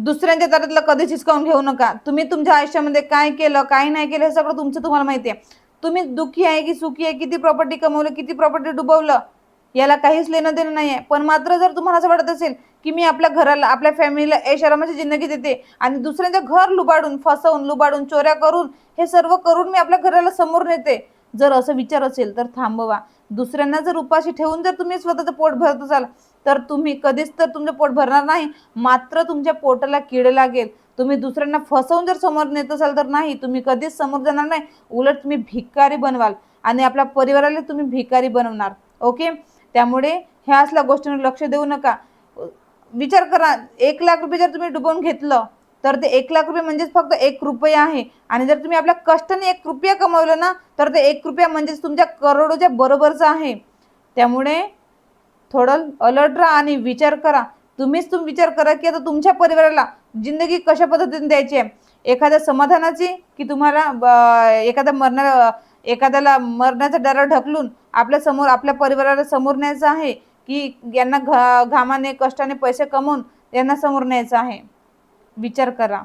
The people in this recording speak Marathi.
दुसऱ्यांच्या दारातलं कधीच हिसकावून घेऊ नका. तुम्ही तुमच्या आयुष्यामध्ये काय केलं काय नाही केलं हे सगळं तुमचं तुम्हाला माहिती आहे. तुम्ही दुःखी आहे की सुखी आहे, किती प्रॉपर्टी कमवलं, किती प्रॉपर्टी डुबवलं, याला काहीच लेणं देणं नाही आहे. पण मात्र जर तुम्हाला असं वाटत असेल की मी आपल्या घराला आपल्या फॅमिलीला ऐशआरामाची जिंदगी देते आणि दुसऱ्यांचं घर लुबाडून फसवून लुबाडून चोऱ्या करून हे सर्व करून मी आपल्या घराला समोर नेते, जर असं विचार असेल तर थांबवा. दुसऱ्यांना जर उपाशी ठेवून जर तुम्ही स्वतःचं पोट भरत असाल तर तुम्ही कधीच तर तुमचं पोट भरणार नाही, मात्र तुमच्या पोटाला कीड लागेल. तुम्ही दुसऱ्यांना फसवून जर समोर नेत असाल तर नाही, तुम्ही कधीच समोर जाणार नाही, उलट तुम्ही भिकारी बनवाल आणि आपल्या परिवाराला तुम्ही भिकारी बनवणार. ओके, त्यामुळे ह्या असल्या गोष्टींवर लक्ष देऊ नका. विचार करा, 1,00,000 रुपये जर तुम्ही डुबवून घेतलं तर ते 1,00,000 रुपये म्हणजेच फक्त 1 रुपया आहे. आणि जर तुम्ही आपल्या कष्टाने 1 रुपया कमवलं ना तर ते 1 रुपया म्हणजेच तुमच्या करोडोच्या बरोबरचं आहे. त्यामुळे थोडं अलर्ट राहा आणि विचार करा. तुम्ही विचार करा की आता तुमच्या परिवाराला जिंदगी कशा पद्धतीने द्यायची आहे, एखाद्या समाधानाची की तुम्हाला एखाद्याला मरण्याचा डर ढकलून आपल्या समोर आपल्या परिवाराला समोर न्यायचं आहे, की यांना घामाने कष्टाने पैसे कमवून यांना समोर न्यायचं आहे. विचार करा.